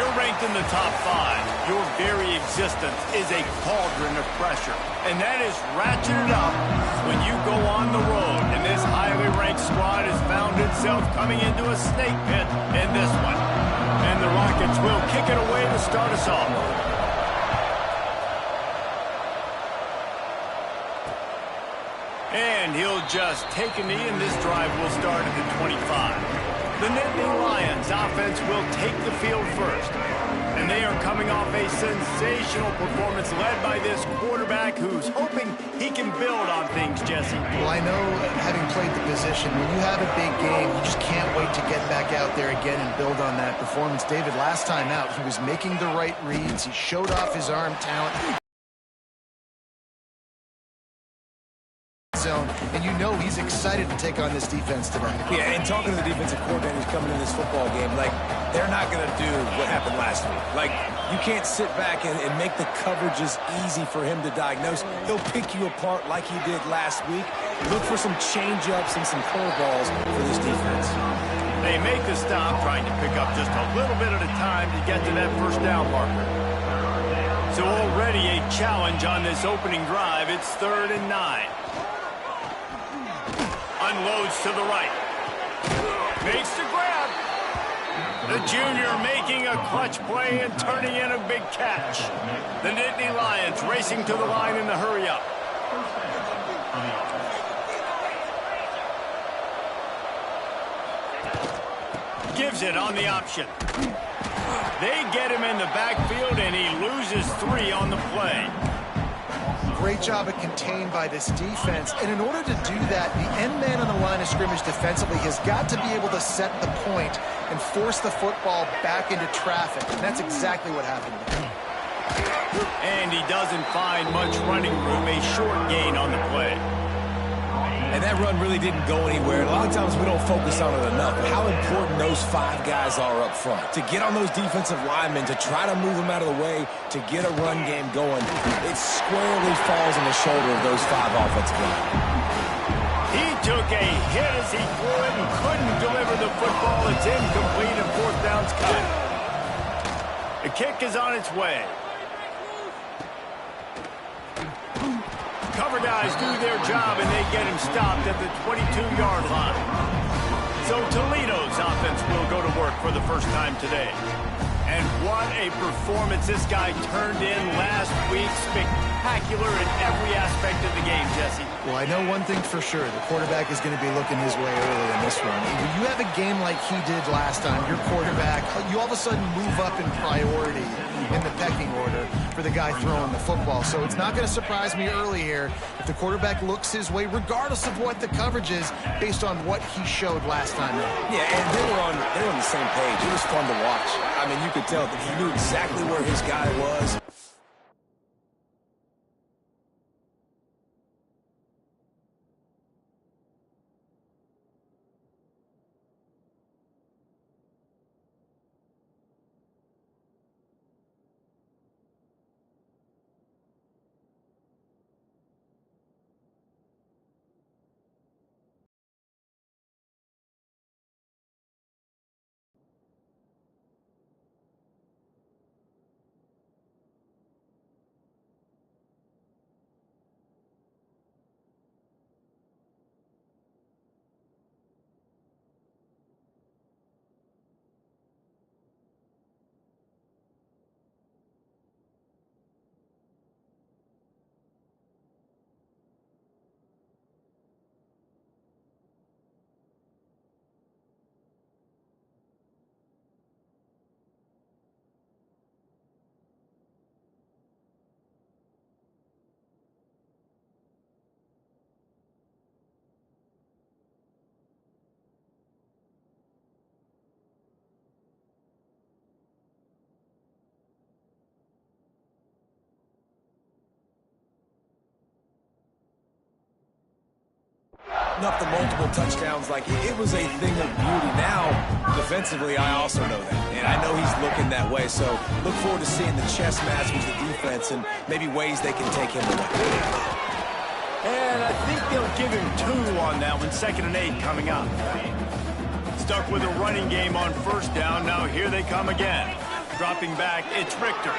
you're ranked in the top 5, your very existence is a cauldron of pressure. And that is ratcheted up when you go on the road. And this highly ranked squad has found itself coming into a snake pit in this one. And the Rockets will kick it away to start us off. And he'll just take a knee, and this drive will start at the 25. The Nittany Lions offense will take the field first. And they are coming off a sensational performance led by this quarterback who's hoping he can build on things, Jesse. Well, I know, having played the position, when you have a big game, you just can't wait to get back out there again and build on that performance. David, last time out, he was making the right reads. He showed off his arm talent. Zone, and you know he's excited to take on this defense today. Yeah, and talking to the defensive coordinators coming in this football game, like, they're not going to do what happened last week. Like, you can't sit back and make the coverages easy for him to diagnose. He'll pick you apart like he did last week. Look for some change-ups and some curveballs for this defense. They make the stop, trying to pick up just a little bit at a time to get to that first down marker. So already a challenge on this opening drive. It's 3rd and 9. Unloads to the right. Makes the grab. The junior making a clutch play and turning in a big catch. The Nittany Lions racing to the line in the hurry-up. Gives it on the option. They get him in the backfield, and he loses 3 on the play. Great job of contained by this defense. And in order to do that, the end man on the line of scrimmage defensively has got to be able to set the point and force the football back into traffic. And that's exactly what happened there. And he doesn't find much running room, a short gain on the play. And that run really didn't go anywhere. A lot of times we don't focus on it enough. How important those 5 guys are up front. To get on those defensive linemen, to try to move them out of the way, to get a run game going, it squarely falls on the shoulder of those 5 offensive linemen. He took a hit as he threw it and couldn't deliver the football. It's incomplete and 4th down's cut. The kick is on its way. Cover guys do their job, and they get him stopped at the 22-yard line. So Toledo's offense will go to work for the first time today. And what a performance this guy turned in last week. Spectacular in every aspect of the game, Jesse. Well, I know one thing for sure. The quarterback is going to be looking his way early in this one. When you have a game like he did last time, your quarterback, you all of a sudden move up in priority in the pecking order for the guy throwing the football. So it's not going to surprise me early here if the quarterback looks his way, regardless of what the coverage is, based on what he showed last time. Yeah, and they were on the same page. It was fun to watch. I mean, you could tell that he knew exactly where his guy was. Up to multiple touchdowns, like it was a thing of beauty. Now, defensively, I also know that, and I know he's looking that way. So, look forward to seeing the chess match with the defense and maybe ways they can take him away. And I think they'll give him 2 on that one. 2nd and 8 coming up. Stuck with a running game on 1st down. Now here they come again. Dropping back, it's Richter.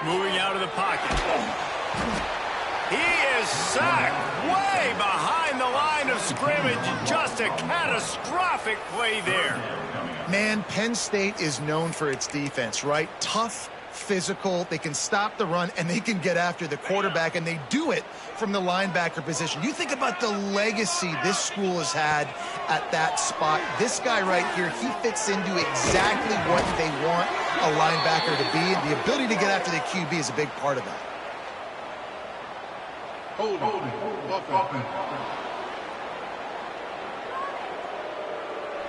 Moving out of the pocket. He is sacked way behind the line of scrimmage. Just a catastrophic play there. Man, Penn State is known for its defense, right? Tough, physical, they can stop the run, and they can get after the quarterback, and they do it from the linebacker position. You think about the legacy this school has had at that spot. This guy right here, he fits into exactly what they want a linebacker to be, and the ability to get after the QB is a big part of that.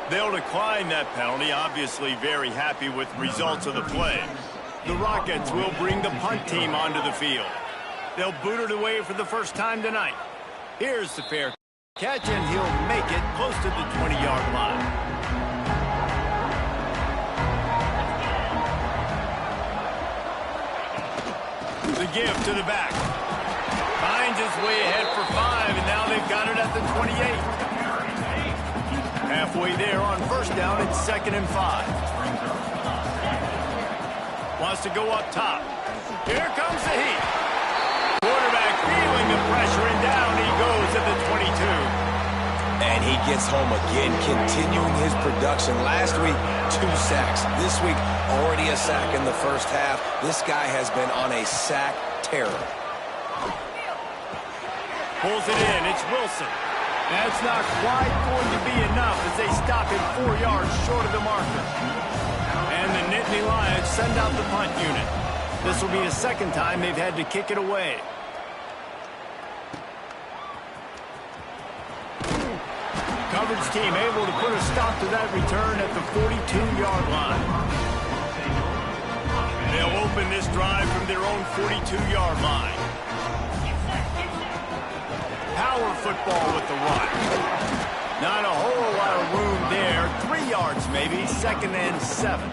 They'll decline that penalty, obviously very happy with results of the play. The Rockets will bring the punt team onto the field. They'll boot it away for the first time tonight. Here's the fair catch, and he'll make it close to the 20-yard line. The give to the back. Finds his way ahead for 5, and now they've got it at the 28. Halfway there on first down, it's 2nd and 5. Wants to go up top. Here comes the heat. Quarterback feeling the pressure, and down he goes at the 22. And he gets home again, continuing his production. Last week, 2 sacks. This week, already a sack in the first half. This guy has been on a sack terror. Pulls it in. It's Wilson. That's not quite going to be enough as they stop him 4 yards short of the marker. And the Nittany Lions send out the punt unit. This will be the second time they've had to kick it away. Coverage team able to put a stop to that return at the 42-yard line. They'll open this drive from their own 42-yard line. Power football with the run. Not a whole lot of room there. 3 yards maybe, 2nd and 7.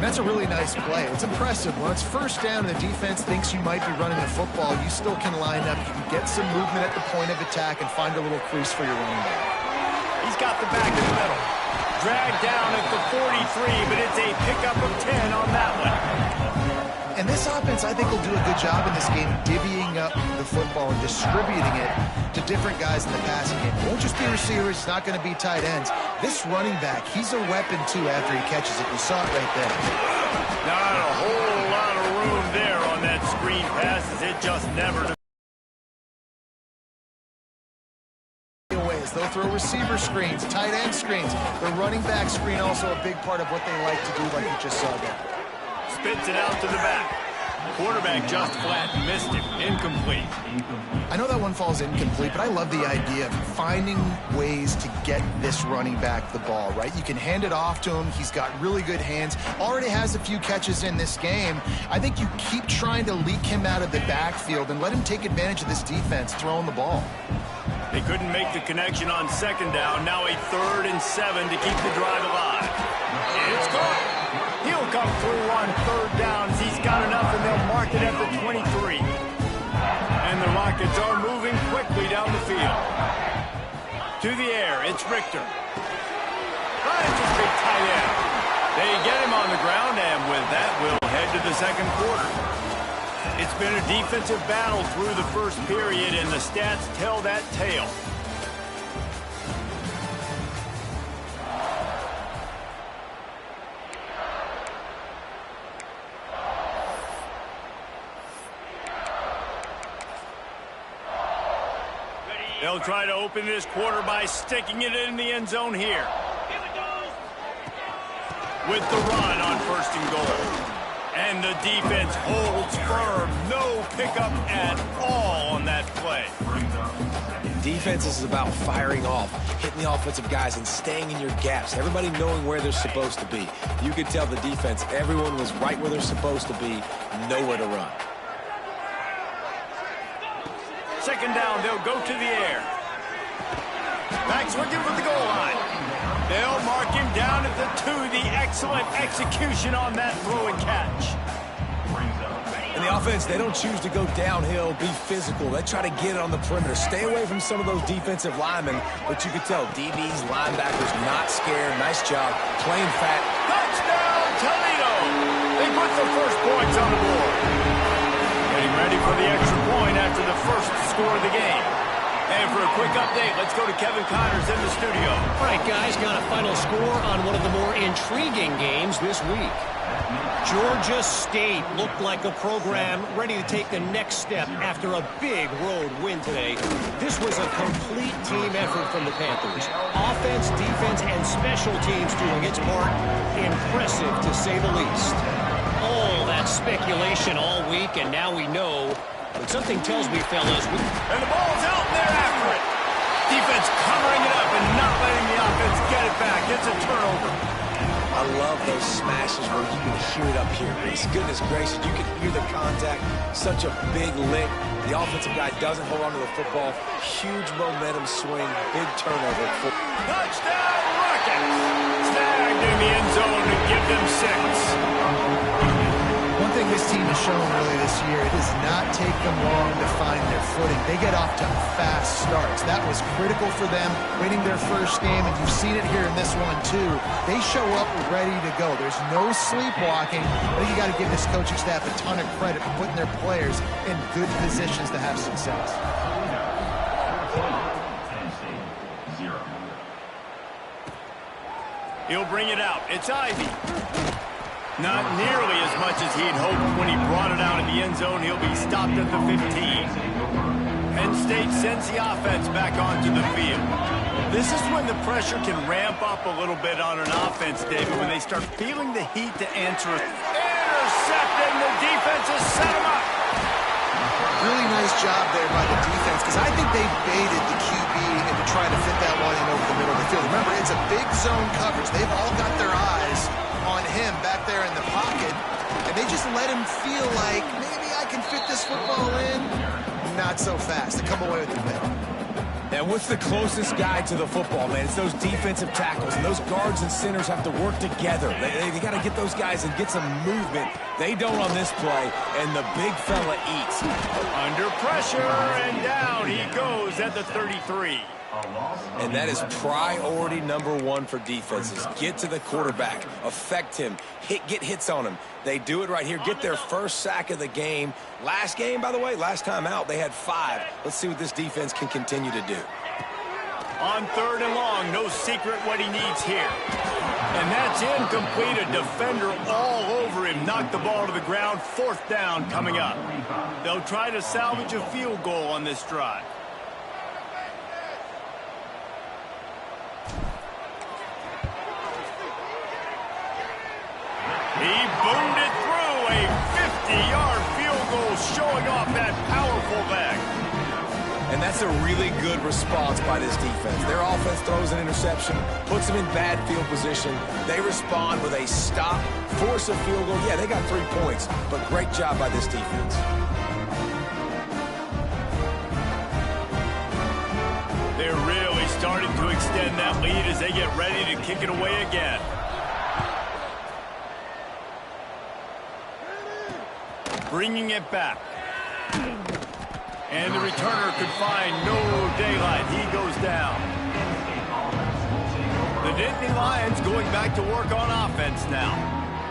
That's a really nice play. It's impressive. When it's first down and the defense thinks you might be running the football, you still can line up. You can get some movement at the point of attack and find a little crease for your running back. He's got the back in the middle. Dragged down at the 43, but it's a pickup of 10 on that one. And this offense, I think, will do a good job in this game divvying up the football and distributing it to different guys in the passing game. It won't just be receivers. It's not going to be tight ends. This running back, he's a weapon, too, after he catches it. You saw it right there. Not a whole lot of room there on that screen pass, as it just never... They'll throw receiver screens, tight end screens. The running back screen also a big part of what they like to do, like you just saw there. Spits it out to the back. Quarterback just flat missed him. Incomplete. I know that one falls incomplete, but I love the idea of finding ways to get this running back the ball, right? You can hand it off to him. He's got really good hands. Already has a few catches in this game. I think you keep trying to leak him out of the backfield and let him take advantage of this defense throwing the ball. They couldn't make the connection on 2nd down. Now a 3rd and 7 to keep the drive alive. It's caught. He'll come through on 3rd down. He's got enough, and they'll mark it at the 23. And the Rockets are moving quickly down the field. To the air, it's Richter. Finds his big tight end. They get him on the ground, and with that, we'll head to the 2nd quarter. It's been a defensive battle through the first period, and the stats tell that tale. They'll try to open this quarter by sticking it in the end zone here. With the run on 1st and goal. And the defense holds firm. No pickup at all on that play. Defense is about firing off, hitting the offensive guys, and staying in your gaps. Everybody knowing where they're supposed to be. You could tell the defense, everyone was right where they're supposed to be, nowhere to run. 2nd down, they'll go to the air. Backs looking for the goal line. They'll mark him down at the 2. The excellent execution on that throw and catch. And the offense, they don't choose to go downhill, be physical. They try to get it on the perimeter. Stay away from some of those defensive linemen, but you can tell DBs, linebackers, not scared. Nice job playing fat. Touchdown, Toledo! They put the first points on the board. Getting ready for the extra point after the first score of the game. And for a quick update, let's go to Kevin Connors in the studio. All right, guys, got a final score on one of the more intriguing games this week. Georgia State looked like a program ready to take the next step after a big road win today. This was a complete team effort from the Panthers. Offense, defense, and special teams doing its part. Impressive, to say the least. All that speculation all week, and now we know. But something tells me, fellas, and the ball's out, and they're after it. Defense covering it up and not letting the offense get it back. It's a turnover. I love those smashes where you can hear it up here. Goodness gracious, you can hear the contact. Such a big lick. The offensive guy doesn't hold on to the football. Huge momentum swing. Big turnover. Touchdown, Rockets! Snagged in the end zone to give them 6. One thing this team has shown really this year, it does not take them long to find their footing. They get off to fast starts. That was critical for them winning their first game, and you've seen it here in this one too. They show up ready to go. There's no sleepwalking. I think you got to give this coaching staff a ton of credit for putting their players in good positions to have success. He'll bring it out. It's Ivy. Not nearly as much as he'd hoped when he brought it out in the end zone. He'll be stopped at the 15. Penn State sends the offense back onto the field. This is when the pressure can ramp up a little bit on an offense, David, when they start feeling the heat to answer it. Intercepting, the defense has set him up. Really nice job there by the defense, because I think they baited the QB into trying to fit that one in over the middle of the field. Remember, it's a big zone coverage. They've all got their eyes on him back there in the pocket, and they just let him feel like, maybe I can fit this football in. Not so fast. They come away with the pick. And what's the closest guy to the football, man? It's those defensive tackles, and those guards and centers have to work together. They got to get those guys and get some movement. They don't on this play, and the big fella eats. Under pressure, and down he goes at the 33. And that is priority number one for defenses. Get to the quarterback, affect him, get hits on him. They do it right here. Get their first sack of the game. Last game, by the way, last time out, they had 5. Let's see what this defense can continue to do. On 3rd and long, no secret what he needs here. And that's incomplete. A defender all over him. Knocked the ball to the ground. 4th down coming up. They'll try to salvage a field goal on this drive. He boomed it through. A 50-yard field goal showing off that powerful back. And that's a really good response by this defense. Their offense throws an interception, puts them in bad field position. They respond with a stop, force a field goal. Yeah, they got 3 points, but great job by this defense. They're really starting to extend that lead as they get ready to kick it away again. Bringing it back. And the returner could find no daylight. He goes down. The Nittany Lions going back to work on offense now.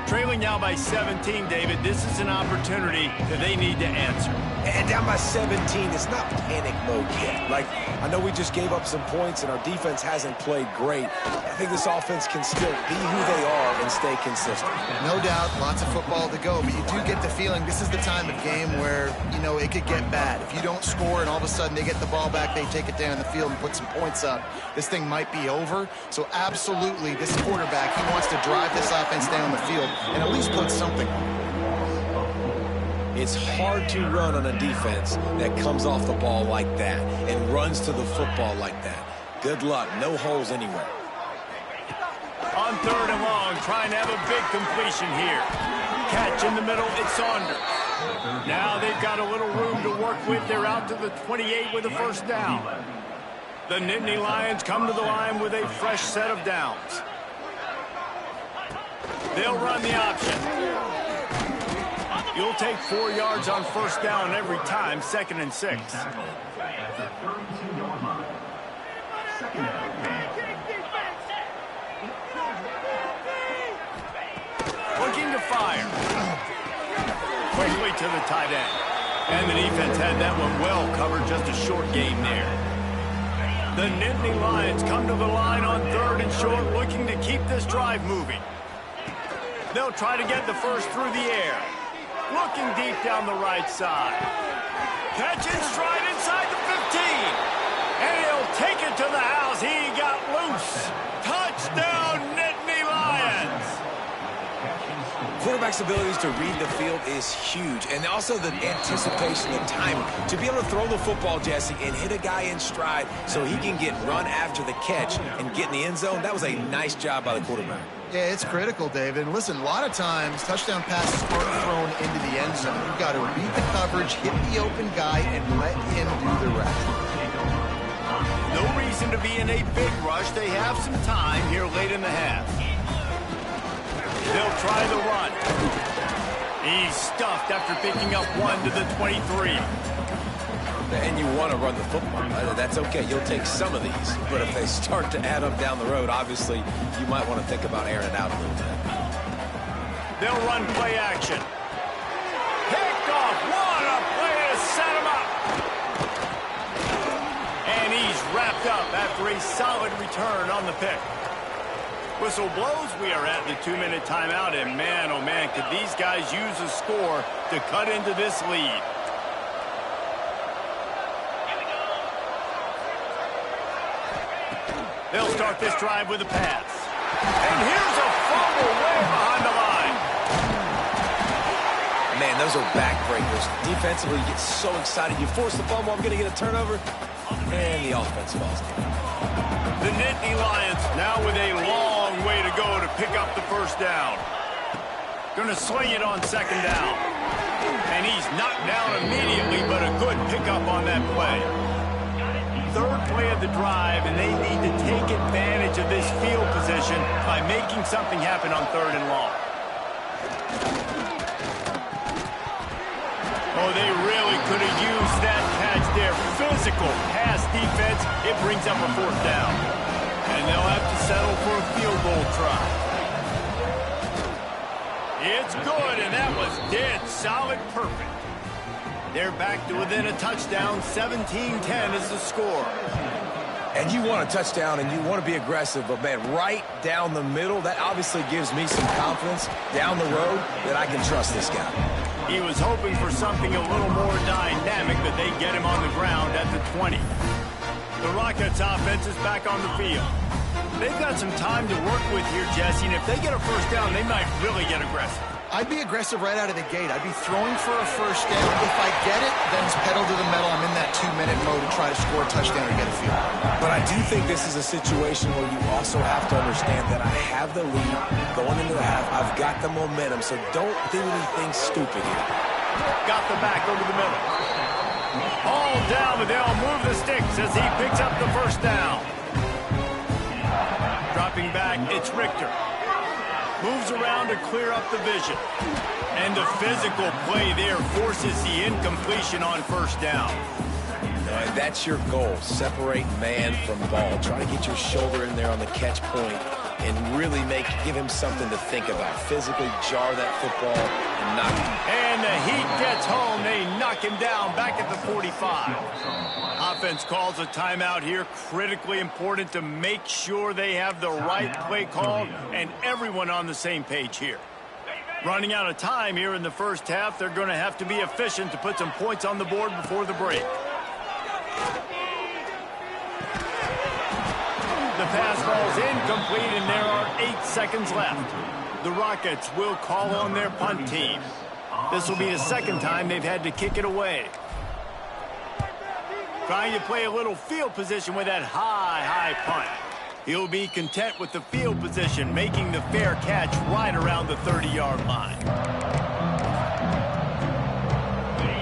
Trailing now by 17, David. This is an opportunity that they need to answer. And down by 17, it's not panic mode yet. Like, I know we just gave up some points and our defense hasn't played great. I think this offense can still be who they are and stay consistent. No doubt, lots of football to go, but you do get the feeling this is the time of game where, you know, it could get bad. If you don't score and all of a sudden they get the ball back, they take it down the field and put some points up, this thing might be over. So absolutely, this quarterback, he wants to drive this offense down the field and at least put something on. It's hard to run on a defense that comes off the ball like that and runs to the football like that. Good luck. No holes anywhere. On 3rd and long, trying to have a big completion here. Catch in the middle, it's Saunders. Now they've got a little room to work with. They're out to the 28 with a 1st down. The Nittany Lions come to the line with a fresh set of downs. They'll run the option. You'll take 4 yards on first down every time, 2nd and 6. Looking to fire. Quickly to the tight end. And the defense had that one well covered, just a short game there. The Nittany Lions come to the line on 3rd and short, looking to keep this drive moving. They'll try to get the first through the air. Looking deep down the right side. Catch in stride inside the 15. And he'll take it to the house. He got loose. Touchdown, Nittany Lions. Quarterback's abilities to read the field is huge. And also the anticipation, the timing. To be able to throw the football, Jesse, and hit a guy in stride so he can get run after the catch and get in the end zone, that was a nice job by the quarterback. Yeah, it's critical, David. And listen, a lot of times, touchdown passes aren't thrown into the end zone. You've got to read the coverage, hit the open guy, and let him do the rest. No reason to be in a big rush. They have some time here late in the half. They'll try the run. He's stuffed after picking up 1 to the 23. And you want to run the football. That's okay. You'll take some of these. But if they start to add up down the road, obviously, you might want to think about airing it out a little bit. They'll run play action. Picked off. What a play to set him up. And he's wrapped up after a solid return on the pick. Whistle blows. We are at the 2-minute timeout. And man, oh man, could these guys use a score to cut into this lead. They'll start this drive with a pass. And here's a fumble way behind the line. Man, those are backbreakers. Defensively, you get so excited. You force the fumble, I'm going to get a turnover. And the offense falls down. The Nittany Lions now with a long way to go to pick up the first down. Going to swing it on 2nd down. And he's knocked down immediately, but a good pickup on that play. 3rd play of the drive, and they need to take advantage of this field position by making something happen on 3rd and long. Oh, they really could have used that catch there. Physical pass defense. It brings up a 4th down. And they'll have to settle for a field goal try. It's good, and that was dead solid perfect. They're back to within a touchdown. 17-10 is the score. And you want a touchdown, and you want to be aggressive, but, man, right down the middle, that obviously gives me some confidence down the road that I can trust this guy. He was hoping for something a little more dynamic, but they get him on the ground at the 20. The Rockets offense is back on the field. They've got some time to work with here, Jesse, and if they get a first down, they might really get aggressive. I'd be aggressive right out of the gate. I'd be throwing for a first down. If I get it, then it's pedal to the metal. I'm in that 2-minute mode to try to score a touchdown or get a field. But I do think this is a situation where you also have to understand that I have the lead going into the half. I've got the momentum, so don't do anything stupid here. Got the back over the middle. All down, but they'll move the sticks as he picks up the first down. Dropping back, it's Richter. Moves around to clear up the vision. And the physical play there forces the incompletion on first down. That's your goal. Separate man from ball. Try to get your shoulder in there on the catch point and really give him something to think about. Physically jar that football and knock him. And the heat gets home. They knock him down back at the 45. Offense calls a timeout here. Critically important to make sure they have the right play called and everyone on the same page here. Running out of time here in the first half. They're going to have to be efficient to put some points on the board before the break. The pass ball's incomplete, and there are 8 seconds left. The Rockets will call on their punt team. This will be the second time they've had to kick it away. Trying to play a little field position with that high punt. He'll be content with the field position, making the fair catch right around the 30-yard line.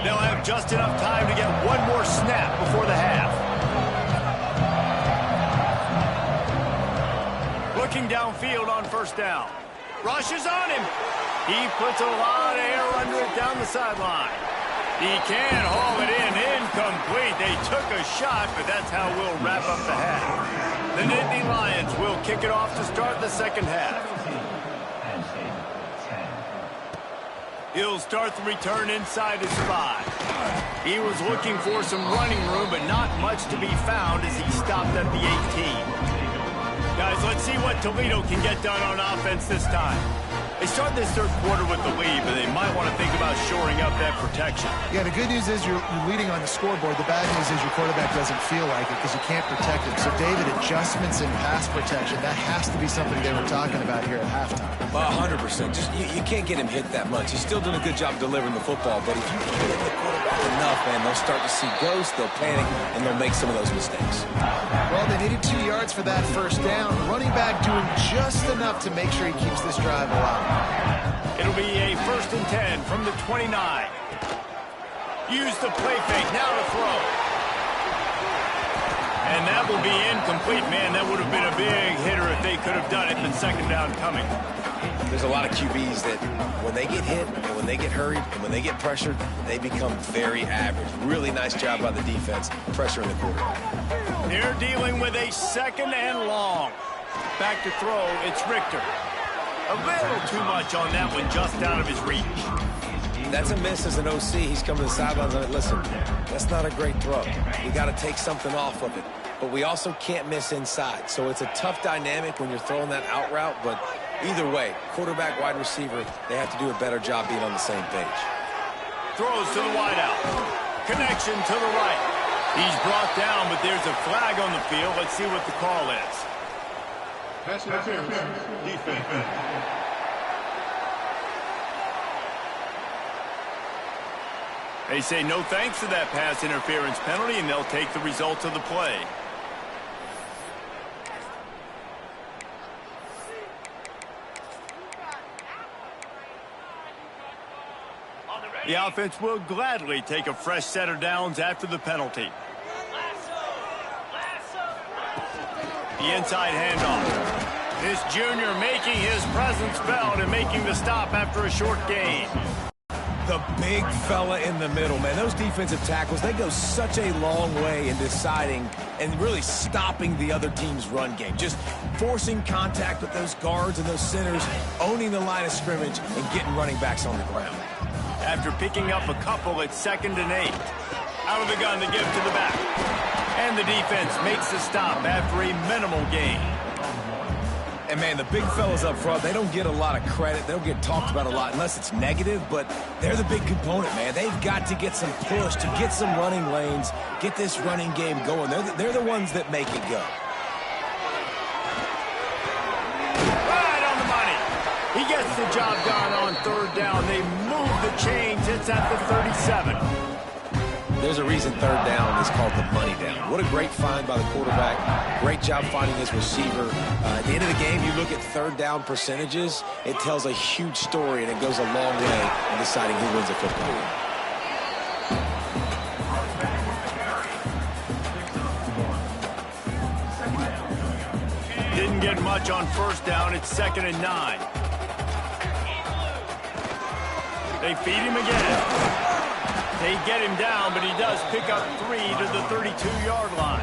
They'll have just enough time to get one more snap before the half. Looking downfield on first down. Rushes on him. He puts a lot of air under it down the sideline. He can haul it in. Incomplete. They took a shot, but that's how we'll wrap up the half. The Nittany Lions will kick it off to start the second half. He'll start the return inside his 5. He was looking for some running room, but not much to be found as he stopped at the 18. Guys, let's see what Toledo can get done on offense this time. They start this third quarter with the lead, but they might want to think about shoring up that protection. Yeah, the good news is you're leading on the scoreboard. The bad news is your quarterback doesn't feel like it because you can't protect him. So, David, adjustments in pass protection, that has to be something they were talking about here at halftime. 100%. Just you can't get him hit that much. He's still doing a good job delivering the football, but if you hit the quarterback enough, man, they'll start to see ghosts, they'll panic, and they'll make some of those mistakes. Well, they needed 2 yards for that first down. Running back doing just enough to make sure he keeps this drive alive. It'll be a 1st and 10 from the 29. Use the play fake, now to throw. And that will be incomplete. Man, that would have been a big hitter if they could have done it, but second down coming. There's a lot of QBs that when they get hit, and when they get hurried, and when they get pressured, they become very average. Really nice job by the defense, pressuring the quarterback. They're dealing with a 2nd and long. Back to throw, it's Richter. A little too much on that one, just out of his reach. That's a miss as an OC. He's coming to the sidelines and listen, that's not a great throw. You got to take something off of it. But we also can't miss inside. So it's a tough dynamic when you're throwing that out route. But either way, quarterback, wide receiver, they have to do a better job being on the same page. Throws to the wideout. Connection to the right. He's brought down, but there's a flag on the field. Let's see what the call is. Pass interference, defense. They say no thanks to that pass interference penalty, and they'll take the results of the play. The offense will gladly take a fresh set of downs after the penalty. The inside handoff. This junior making his presence felt and making the stop after a short gain. The big fella in the middle, man. Those defensive tackles, they go such a long way in deciding and really stopping the other team's run game. Just forcing contact with those guards and those centers, owning the line of scrimmage, and getting running backs on the ground. After picking up a couple, it's 2nd and 8. Out of the gun to give to the back. And the defense makes the stop after a minimal gain. And, man, the big fellas up front, they don't get a lot of credit. They don't get talked about a lot unless it's negative, but they're the big component, man. They've got to get some push to get some running lanes, get this running game going. They're the ones that make it go. Right on the money. He gets the job done on 3rd down. They move the chains. It's at the 37. There's a reason 3rd down is called the money down. What a great find by the quarterback. Great job finding his receiver. At the end of the game, you look at 3rd down percentages. It tells a huge story, and it goes a long way in deciding who wins a football game. Didn't get much on 1st down. It's 2nd and 9. They feed him again. They get him down, but he does pick up 3 to the 32-yard line.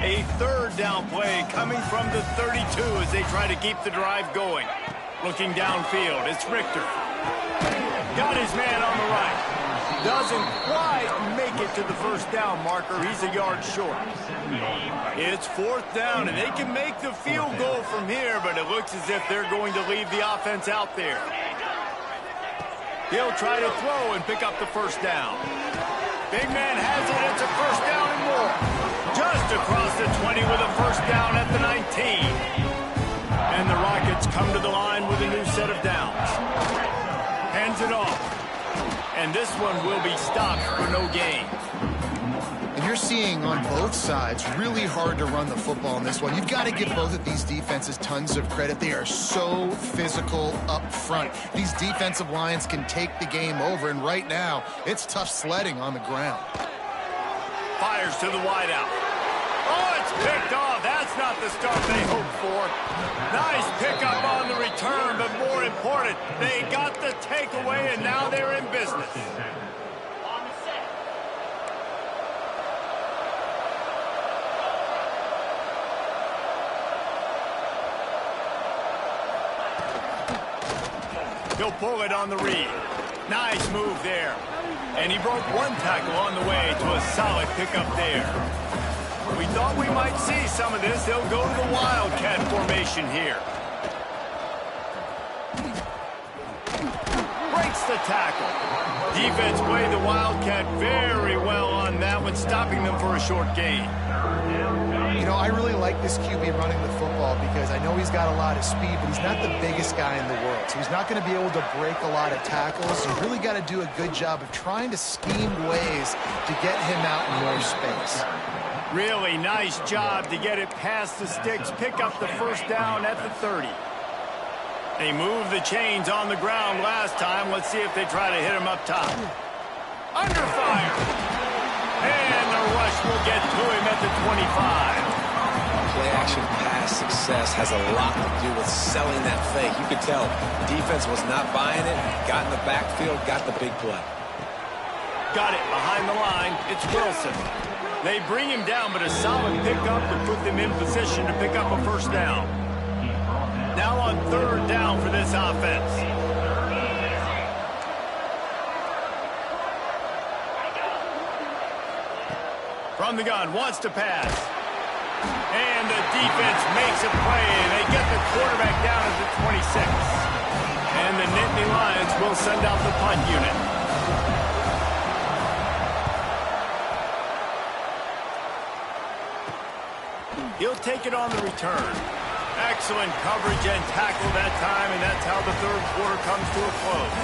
A 3rd down play coming from the 32 as they try to keep the drive going. Looking downfield, it's Richter. Got his man on the right. Doesn't quite make it to the 1st down marker. He's a yard short. It's 4th down, and they can make the field goal from here, but it looks as if they're going to leave the offense out there. He'll try to throw and pick up the 1st down. Big man has it. It's a 1st down and more. Just across the 20 with a 1st down at the 19. And the Rockets come to the line with a new set of downs. Hands it off. And this one will be stopped for no gain. And you're seeing on both sides really hard to run the football in this one. You've got to give both of these defenses tons of credit. They are so physical up front. These defensive lines can take the game over, and right now, it's tough sledding on the ground. Fires to the wideout. Oh, it's picked off. That's not the start they hoped for. Nice pickup on the return, but more important, they got the takeaway, and now they're in business. He'll pull it on the read. Nice move there. And he broke one tackle on the way to a solid pickup there. We thought we might see some of this. They'll go to the Wildcat formation here. Breaks the tackle. Defense played the Wildcat very well on that one, stopping them for a short gain. You know, I really like this QB running the football because I know he's got a lot of speed, but he's not the biggest guy in the world. So he's not going to be able to break a lot of tackles. You really got to do a good job of trying to scheme ways to get him out in more space. Really nice job to get it past the sticks, pick up the first down at the 30. They moved the chains on the ground last time. Let's see if they try to hit him up top. Under fire. And the rush will get to him at the 25. Play-action pass success has a lot to do with selling that fake. You could tell defense was not buying it, got in the backfield, got the big play. Got it behind the line. It's Wilson. They bring him down, but a solid pickup to put them in position to pick up a first down. Now on third down for this offense. From the gun, wants to pass. And the defense makes a play, and they get the quarterback down at the 26. And the Nittany Lions will send out the punt unit. He'll take it on the return. Excellent coverage and tackle that time, and that's how the third quarter comes to a close.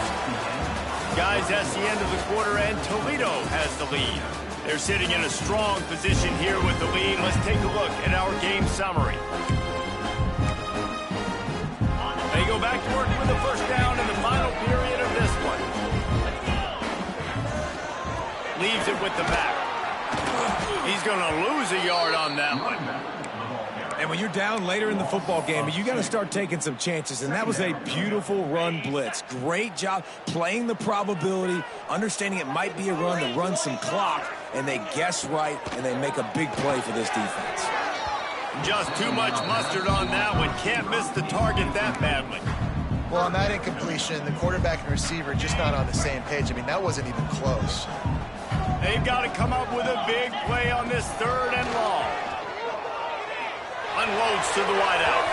Guys, that's the end of the quarter, and Toledo has the lead. They're sitting in a strong position here with the lead. Let's take a look at our game summary. They go back to work with the first down in the final period of this one. Leaves it with the back. He's going to lose a yard on that one. And when you're down later in the football game, you got to start taking some chances. And that was a beautiful run blitz. Great job playing the probability, understanding it might be a run to run some clock, and they guess right, and they make a big play for this defense. Just too much mustard on that one. Can't miss the target that badly. Well, on that incompletion, the quarterback and receiver just not on the same page. I mean, that wasn't even close. They've got to come up with a big play on this third and long. Unloads to the wideout.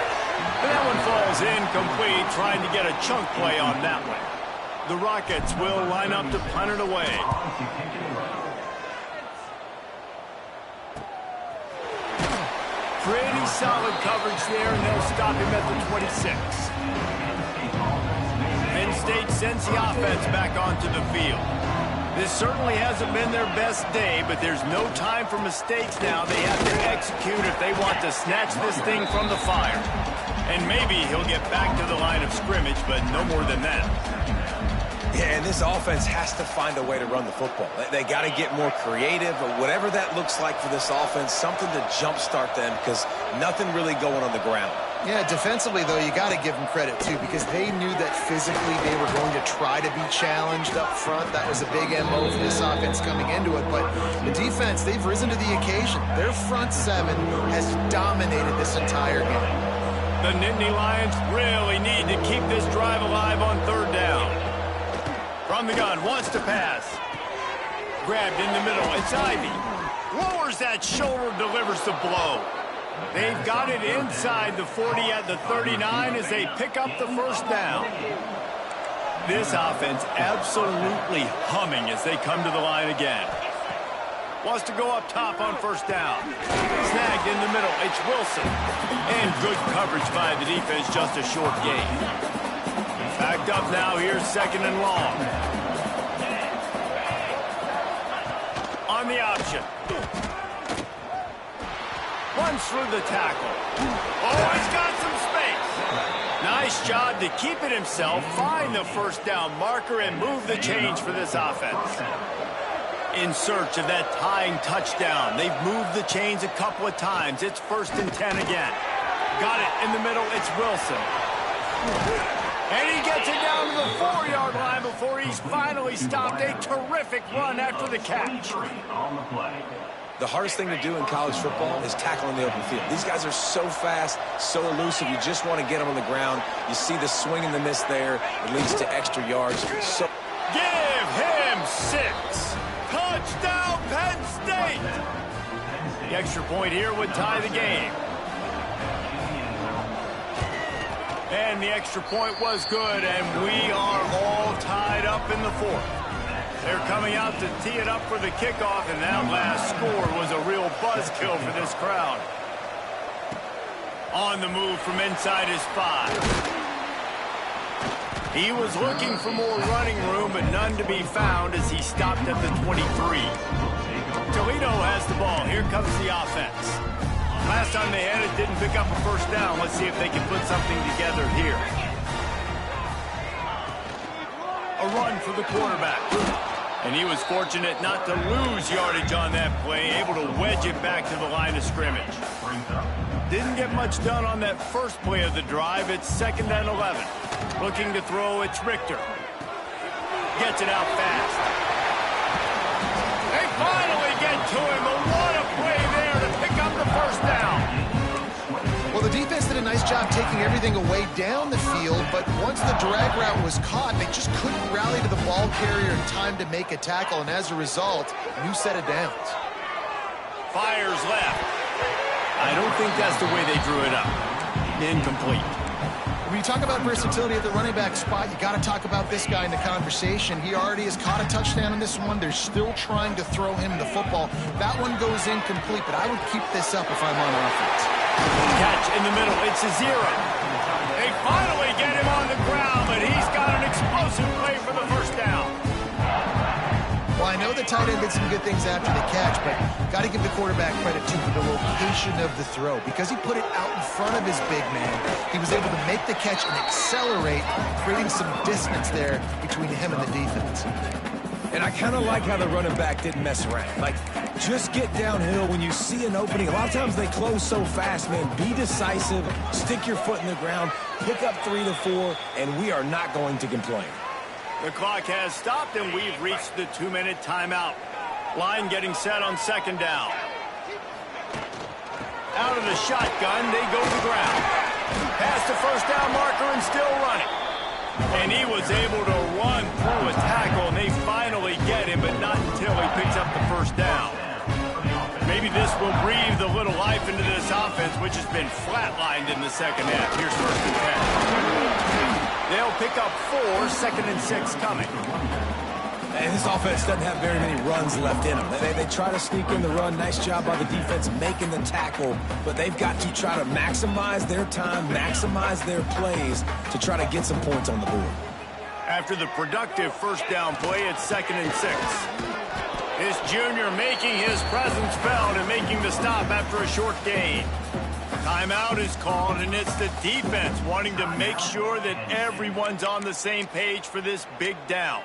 And that one falls incomplete, trying to get a chunk play on that one. The Rockets will line up to punt it away. Pretty solid coverage there, and they'll stop him at the 26. Penn State sends the offense back onto the field. This certainly hasn't been their best day, but there's no time for mistakes now. They have to execute if they want to snatch this thing from the fire. And maybe he'll get back to the line of scrimmage, but no more than that. Yeah, and this offense has to find a way to run the football. They got to get more creative, or whatever that looks like for this offense, something to jumpstart them, because nothing really going on the ground. Yeah, defensively, though, you got to give them credit, too, because they knew that physically they were going to try to be challenged up front. That was a big MO for this offense coming into it. But the defense, they've risen to the occasion. Their front seven has dominated this entire game. The Nittany Lions really need to keep this drive alive on third down. From the gun, wants to pass. Grabbed in the middle, it's Ivy. Lowers that shoulder, delivers the blow. They've got it inside the 40 at the 39 as they pick up the first down. This offense absolutely humming as they come to the line again. Wants to go up top on first down. Snagged in the middle, it's Wilson. And good coverage by the defense, just a short gain. Backed up now, here's second and long. On the option. Runs through the tackle. Oh, he's got some space. Nice job to keep it himself, find the first down marker, and move the change for this offense. in search of that tying touchdown. They've moved the chains a couple of times. It's 1st and 10 again. Got it in the middle. It's Wilson. And he gets it down to the 4-yard line before he's finally stopped. A terrific run after the catch. The hardest thing to do in college football is tackle in the open field. These guys are so fast, so elusive. You just want to get them on the ground. You see the swing and the miss there. It leads to extra yards. So give him 6. Touchdown, Penn State. The extra point here would tie the game. And the extra point was good, and we are all tied up in the 4th. They're coming out to tee it up for the kickoff, and that last score was a real buzzkill for this crowd. On the move from inside his 5. He was looking for more running room, but none to be found as he stopped at the 23. Toledo has the ball. Here comes the offense. Last time they had it, didn't pick up a first down. Let's see if they can put something together here. A run for the quarterback. And he was fortunate not to lose yardage on that play, able to wedge it back to the line of scrimmage. Didn't get much done on that first play of the drive. It's 2nd and 11. Looking to throw, it's Richter. Gets it out fast. They finally get to him. What a play there to pick up the first down. Well, the defense did a nice job taking everything away down the field, but once the drag route was caught, they just couldn't rally to the ball carrier in time to make a tackle, and as a result, new set of downs. Fires left. I don't think that's the way they drew it up. Incomplete. When you talk about versatility at the running back spot, you got to talk about this guy in the conversation. He already has caught a touchdown in this one. They're still trying to throw him the football. That one goes incomplete, but I would keep this up if I'm on offense. Catch in the middle. It's a 0. They finally get him on the ground, but he's got an explosive play for the first down. Well, I know the tight end did some good things after the catch, but got to give the quarterback credit, too, for the location of the throw. Because he put it out in front of his big man, he was able to make the catch and accelerate, creating some distance there between him and the defense. And I kind of like how the running back didn't mess around. Like, just get downhill when you see an opening. A lot of times they close so fast, man. Be decisive, stick your foot in the ground, pick up 3 to 4, and we are not going to complain. The clock has stopped, and we've reached the 2-minute timeout. Line getting set on 2nd down. Out of the shotgun, they go to the ground. Past the first down marker and still running. And he was able to run through a tackle, and they finally get him, but not until he picks up the first down. Maybe this will breathe a little life into this offense, which has been flatlined in the second half. Here's 1st and 10. They'll pick up 4, 2nd and 6 coming. And this offense doesn't have very many runs left in them. They try to sneak in the run. Nice job by the defense making the tackle. But they've got to try to maximize their time, maximize their plays to try to get some points on the board. After the productive first down play, it's 2nd and 6. This junior making his presence felt and making the stop after a short gain. Timeout is called, and it's the defense wanting to make sure that everyone's on the same page for this big down.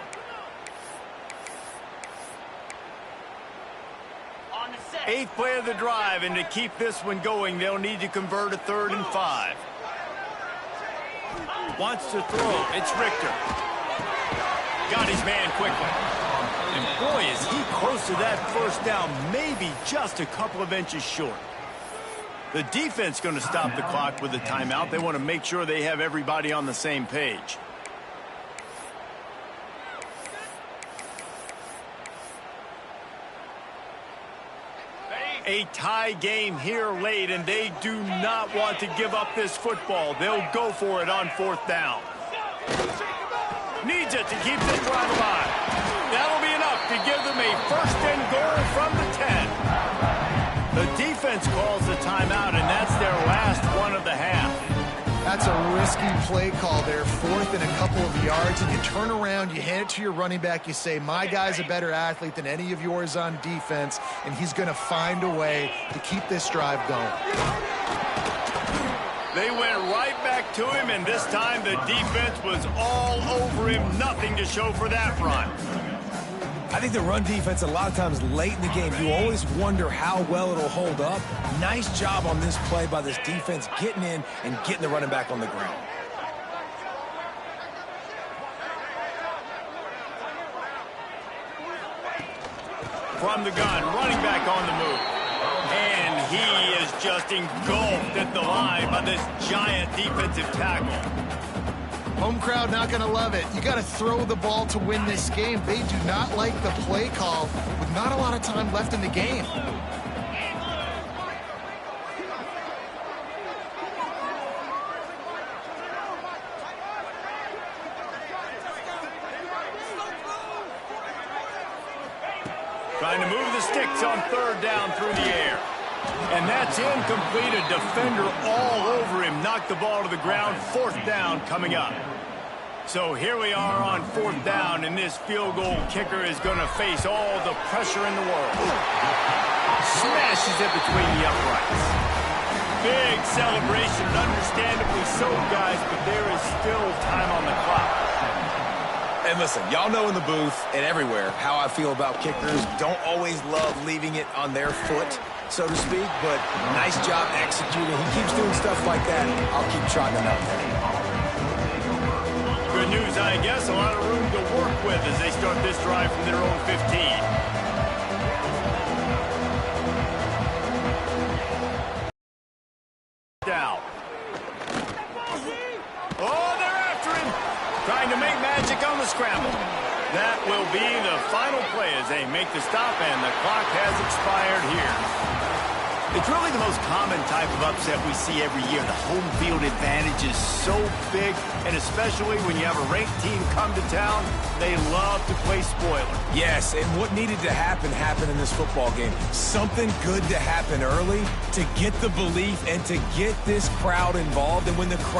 Eighth play of the drive, and to keep this one going, they'll need to convert a 3rd and 5. Wants to throw. It's Richter. Got his man quickly. And boy, is he close to that first down, maybe just a couple of inches short. The defense going to stop the clock with a timeout. They want to make sure they have everybody on the same page. A tie game here late, and they do not want to give up this football. They'll go for it on 4th down. Needs it to keep this drive alive. That'll be enough to give them a 1st and goal from the 10. The defense calls the timeout, and that's their last one of the half. That's a risky play call there, 4th and a couple of yards, and you turn around, you hand it to your running back, you say, my guy's a better athlete than any of yours on defense, and he's going to find a way to keep this drive going. They went right back to him, and this time the defense was all over him. Nothing to show for that run. I think the run defense, a lot of times late in the game, you always wonder how well it'll hold up. Nice job on this play by this defense, getting in and getting the running back on the ground. From the gun, running back on the move. And he is just engulfed at the line by this giant defensive tackle. Home crowd not going to love it. You got to throw the ball to win this game. They do not like the play call with not a lot of time left in the game. Trying to move the sticks on third down through the air. And that's incomplete. A defender all over him. Knocked the ball to the ground. Fourth down coming up. So here we are on fourth down, and this field goal kicker is going to face all the pressure in the world. Smashes it between the uprights. Big celebration, understandably so, guys, but there is still time on the clock. And listen, y'all know in the booth and everywhere how I feel about kickers. Don't always love leaving it on their foot, so to speak, but nice job executing. He keeps doing stuff like that. I'll keep trotting him out there. Good news, I guess. A lot of room to work with as they start this drive from their own 15. Down. Oh, they're after him. Trying to make magic on the scramble. That will be the final play as they make the stop, and the clock has expired here. It's really the most common type of upset we see every year. The home field advantage is so big, and especially when you have a ranked team come to town, they love to play spoiler. Yes, and what needed to happen happened in this football game. Something good to happen early to get the belief and to get this crowd involved. And when the crowd